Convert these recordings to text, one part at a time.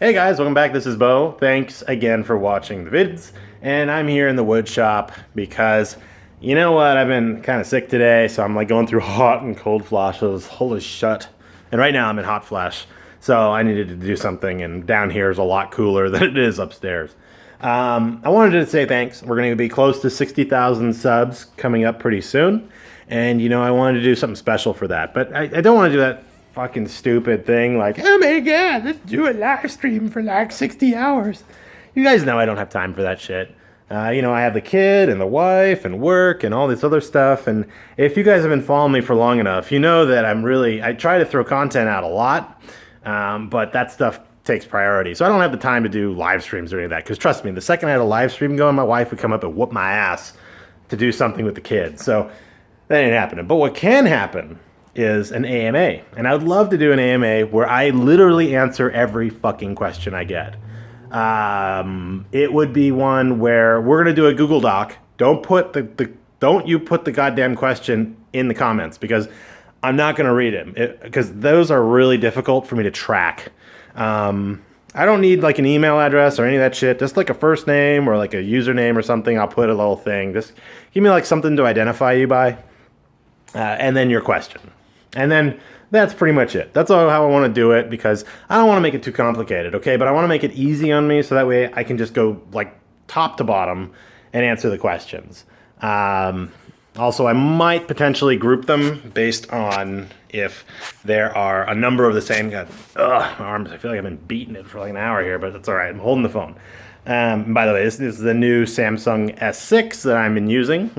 Hey guys, welcome back. This is Bo. Thanks again for watching the vids. And I'm here in the wood shop because you know what? I've been kind of sick today, so I'm like going through hot and cold flashes. Holy shit. And right now I'm in hot flash. So I needed to do something, and down here is a lot cooler than it is upstairs. I wanted to say thanks. We're going to be close to 60,000 subs coming up pretty soon. And you know, I wanted to do something special for that. But I don't want to do that fucking stupid thing like, oh my god, let's do a live stream for like 60 hours. You guys know I don't have time for that shit. You know, I have the kid and the wife and work and all this other stuff. And if you guys have been following me for long enough, you know that I try to throw content out a lot, but that stuff takes priority. So I don't have the time to do live streams or any of that. Because trust me, the second I had a live stream going, my wife would come up and whoop my ass to do something with the kids. So that ain't happening. But what can happen is an AMA. And I would love to do an AMA where I literally answer every fucking question I get. It would be one where we're gonna do a Google Doc. Don't you put the goddamn question in the comments because I'm not gonna read it because those are really difficult for me to track. I don't need like an email address or any of that shit. Just like a first name or like a username or something. I'll put a little thing. Just give me like something to identify you by, and then your question. And then that's pretty much it. That's all how I want to do it because I don't want to make it too complicated, okay? But I want to make it easy on me so that way I can just go like top to bottom and answer the questions. Also, I might potentially group them based on if there are a number of the same. God, my arms. I feel like I've been beating it for like an hour here, but that's all right. I'm holding the phone. By the way, this is the new Samsung S6 that I've been using.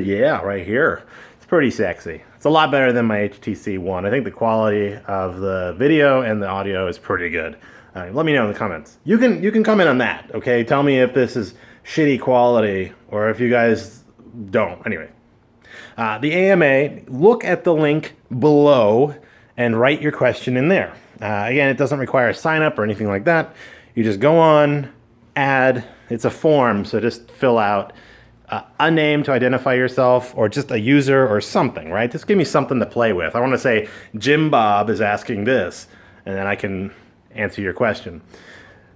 Yeah, right here. It's pretty sexy. It's a lot better than my HTC One. I think the quality of the video and the audio is pretty good. Let me know in the comments. You can comment on that, okay? Tell me if this is shitty quality or if you guys don't. Anyway, the AMA, look at the link below and write your question in there. Again, it doesn't require a sign up or anything like that. You just go on, add. It's a form, so just fill out a name to identify yourself or just a user or something, right? Just give me something to play with. I want to say Jim Bob is asking this, and then I can answer your question.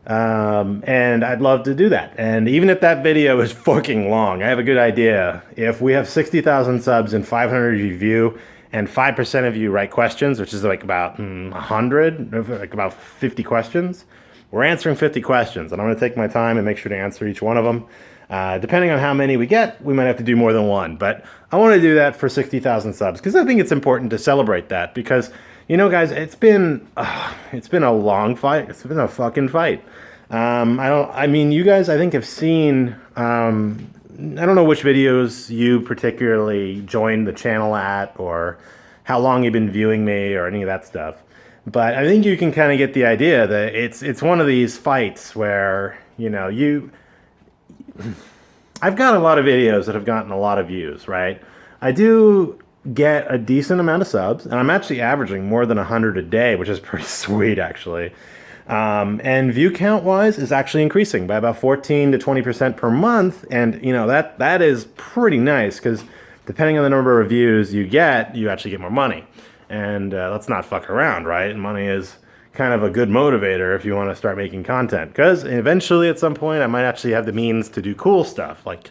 And I'd love to do that. And even if that video is fucking long, I have a good idea. If we have 60,000 subs and 500 of you view and 5% of you write questions, which is like about 100, like about 50 questions, we're answering 50 questions. And I'm going to take my time and make sure to answer each one of them. Depending on how many we get, we might have to do more than one. But I want to do that for 60,000 subs because I think it's important to celebrate that. Because, you know, guys, it's been a long fight. It's been a fucking fight. I mean, you guys, I think have seen. I don't know which videos you particularly joined the channel at, or how long you've been viewing me, or any of that stuff. But I think you can kind of get the idea that it's one of these fights where I've got a lot of videos that have gotten a lot of views, right? I do get a decent amount of subs, and I'm actually averaging more than 100 a day, which is pretty sweet, actually. And view count-wise is actually increasing by about 14 to 20% per month, and you know that is pretty nice because depending on the number of views you get, you actually get more money. And let's not fuck around, right? Money is kind of a good motivator if you want to start making content, because eventually at some point I might actually have the means to do cool stuff like,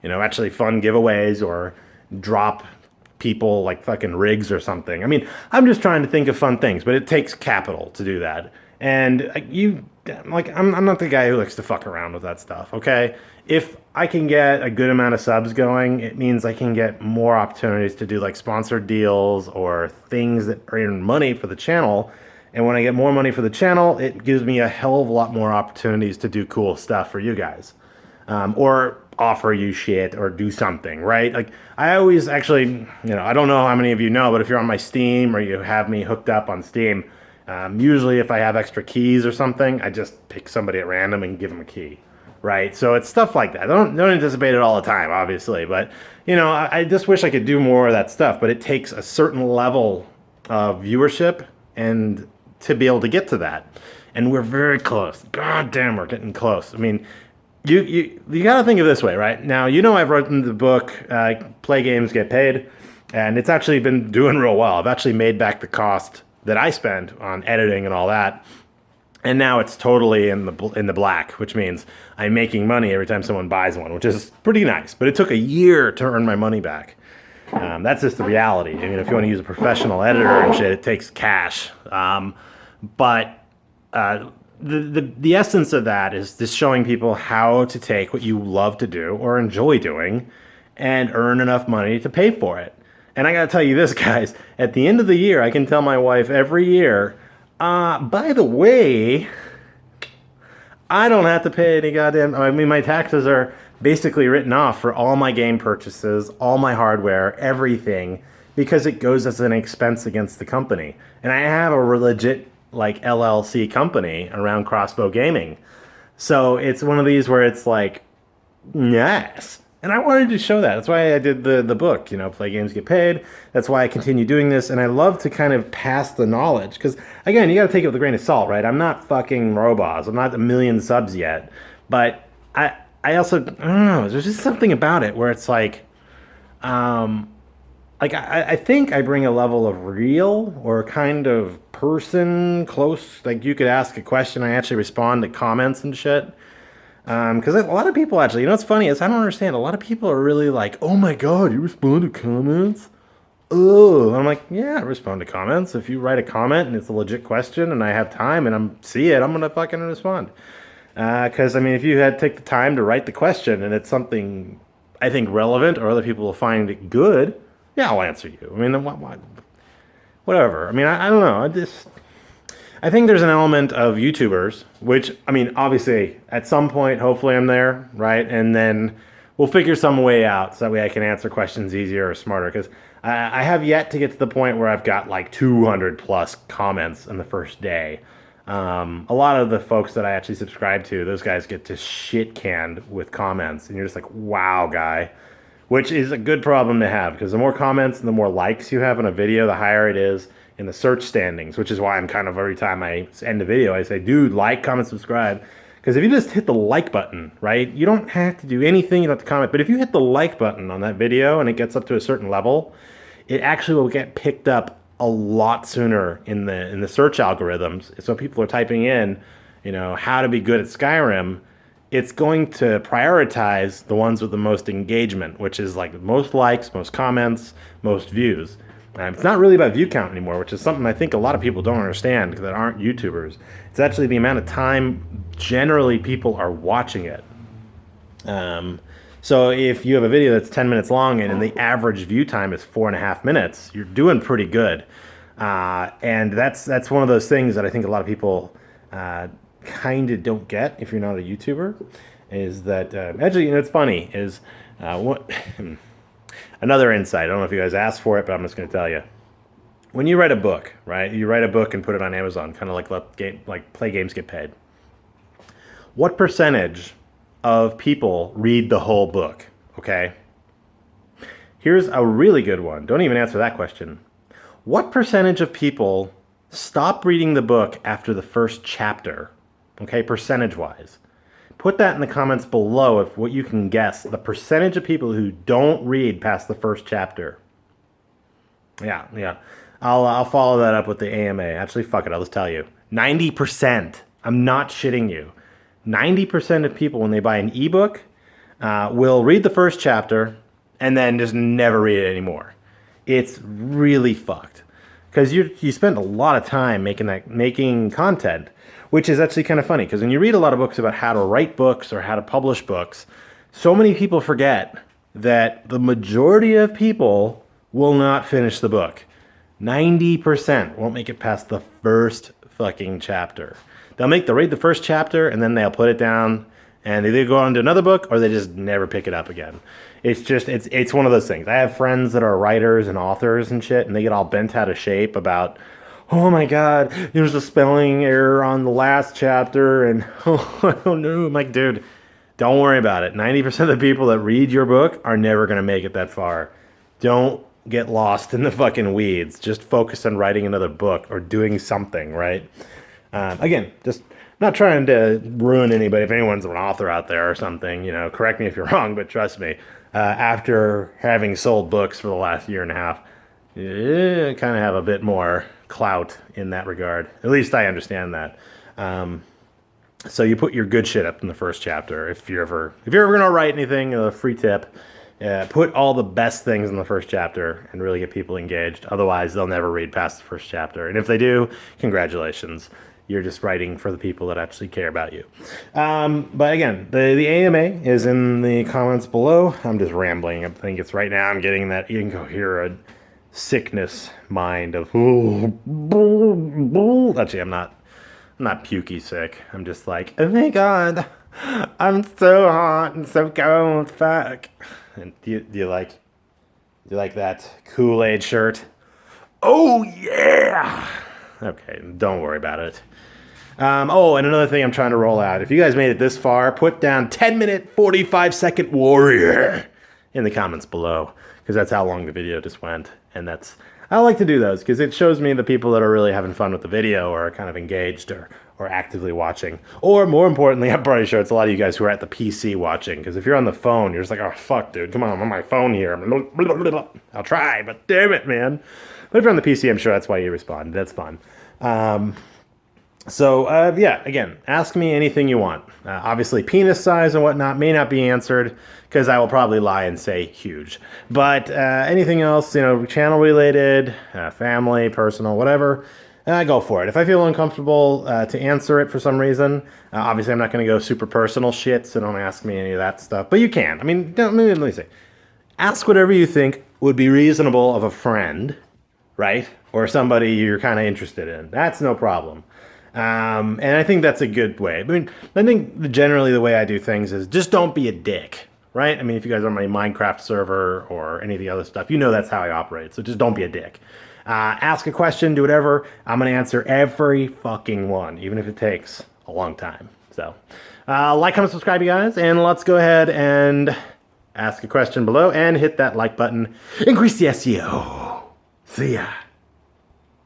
you know, actually fun giveaways or drop people like fucking rigs or something. I mean, I'm just trying to think of fun things, but it takes capital to do that. And I'm not the guy who likes to fuck around with that stuff, okay? If I can get a good amount of subs going, it means I can get more opportunities to do like sponsored deals or things that earn money for the channel. And when I get more money for the channel, it gives me a hell of a lot more opportunities to do cool stuff for you guys. Or offer you shit or do something, right? Like, I always actually, you know, I don't know how many of you know, but if you're on my Steam or you have me hooked up on Steam, usually if I have extra keys or something, I just pick somebody at random and give them a key, right? So it's stuff like that. I don't anticipate it all the time, obviously, but, you know, I just wish I could do more of that stuff, but it takes a certain level of viewership and to be able to get to that. And we're very close. God damn, we're getting close. I mean, you got to think of it this way, right? Now, you know, I've written the book, Play Games, Get Paid, and it's actually been doing real well. I've actually made back the cost that I spent on editing and all that. And now it's totally in the black, which means I'm making money every time someone buys one, which is pretty nice. But it took a year to earn my money back. That's just the reality. I mean, if you want to use a professional editor and shit, it takes cash. But the essence of that is just showing people how to take what you love to do or enjoy doing and earn enough money to pay for it. And I got to tell you this, guys, at the end of the year, I can tell my wife every year, by the way, I don't have to pay any goddamn, I mean, my taxes are basically written off for all my game purchases, all my hardware, everything, because it goes as an expense against the company. And I have a legit, like, LLC company around Crossbow Gaming. So it's one of these where it's like, yes. And I wanted to show that. That's why I did the book, Play Games Get Paid. That's why I continue doing this. And I love to kind of pass the knowledge. Because, again, you got to take it with a grain of salt, right? I'm not fucking Roboz. I'm not a million subs yet. But I also, I don't know. There's just something about it where it's like I think I bring a level of real or kind of person close. Like, you could ask a question. I actually respond to comments and shit. Because a lot of people actually, what's funny is I don't understand. A lot of people are really like, oh my God, you respond to comments? Oh, I'm like, yeah, I respond to comments. If you write a comment and it's a legit question and I have time and I'm going to fucking respond. Because, I mean, if you had to take the time to write the question and it's something I think relevant or other people will find it good, yeah, I'll answer you. I mean, whatever. I mean, I don't know. I think there's an element of YouTubers, which, I mean, obviously, at some point, hopefully I'm there, right? And then we'll figure some way out so that way I can answer questions easier or smarter. Because I have yet to get to the point where I've got like 200 plus comments in the first day. A lot of the folks that I actually subscribe to, those guys get just shit canned with comments. And you're just like, wow, guy. Which is a good problem to have, because the more comments and the more likes you have on a video, the higher it is in the search standings, which is why I'm kind of, every time I end a video, I say, dude, like, comment, subscribe. Because if you just hit the like button, right, you don't have to do anything, you don't have to comment. But if you hit the like button on that video and it gets up to a certain level, it actually will get picked up a lot sooner in the search algorithms. So people are typing in, how to be good at Skyrim. It's going to prioritize the ones with the most engagement, which is like most likes, most comments, most views. It's not really about view count anymore, which is something I think a lot of people don't understand that aren't YouTubers. It's actually the amount of time generally people are watching it. So if you have a video that's 10 minutes long and the average view time is 4.5 minutes, you're doing pretty good. And that's one of those things that I think a lot of people kind of don't get if you're not a YouTuber, is that actually, it's funny, is what another insight. I don't know if you guys asked for it, but I'm just going to tell you. When you write a book, right? You write a book and put it on Amazon, kind of like Play Games Get Paid. What percentage of people read the whole book? Okay. Here's a really good one. Don't even answer that question. What percentage of people stop reading the book after the first chapter? Okay, percentage-wise. Put that in the comments below if what you can guess the percentage of people who don't read past the first chapter. Yeah. I'll follow that up with the AMA. Actually, fuck it, I'll just tell you. 90%. I'm not shitting you. 90% of people, when they buy an ebook, will read the first chapter and then just never read it anymore. It's really fucked. Because you spend a lot of time making content, which is actually kind of funny. Because when you read a lot of books about how to write books or how to publish books, so many people forget that the majority of people will not finish the book. 90% won't make it past the first fucking chapter. They'll read the first chapter and then they'll put it down and they either go on to another book or they just never pick it up again. It's one of those things. I have friends that are writers and authors and shit, and they get all bent out of shape about, oh my God, there's a spelling error on the last chapter, and oh, I don't know. I'm like, dude, don't worry about it. 90% of the people that read your book are never going to make it that far. Don't get lost in the fucking weeds. Just focus on writing another book or doing something, right? Again, just not trying to ruin anybody. If anyone's an author out there or something, correct me if you're wrong, but trust me, after having sold books for the last year and a half, you kind of have a bit more clout in that regard. At least I understand that. So you put your good shit up in the first chapter. If you're ever gonna write anything, a free tip, put all the best things in the first chapter and really get people engaged. Otherwise, they'll never read past the first chapter. And if they do, congratulations. You're just writing for the people that actually care about you. But again, the AMA is in the comments below. I'm just rambling. I think it's right now I'm getting that incoherent sickness mind of, actually, I'm not pukey sick. I'm just like, oh my God, I'm so hot and so cold, fuck. And do you like that Kool-Aid shirt? Oh yeah. Okay, don't worry about it. And another thing I'm trying to roll out. If you guys made it this far, put down 10-minute, 45-second warrior in the comments below, because that's how long the video just went. And I like to do those because it shows me the people that are really having fun with the video or are kind of engaged or actively watching. Or more importantly, I'm pretty sure it's a lot of you guys who are at the PC watching, because if you're on the phone, you're just like, oh, fuck, dude, come on, I'm on my phone here. I'll try, but damn it, man. But if you're on the PC, I'm sure that's why you respond. That's fun. Yeah, again, ask me anything you want. Obviously, penis size and whatnot may not be answered because I will probably lie and say huge. But anything else, channel related, family, personal, whatever, go for it. If I feel uncomfortable to answer it for some reason, obviously I'm not going to go super personal shit, so don't ask me any of that stuff. But you can. I mean, let me say, ask whatever you think would be reasonable of a friend, right? Or somebody you're kind of interested in. That's no problem. And I think that's a good way. I mean, I think generally the way I do things is just don't be a dick, right? I mean, if you guys are on my Minecraft server or any of the other stuff, that's how I operate. So just don't be a dick. Ask a question, do whatever. I'm going to answer every fucking one, even if it takes a long time. So like, comment, subscribe, you guys, and let's go ahead and ask a question below and hit that like button. Increase the SEO. See ya.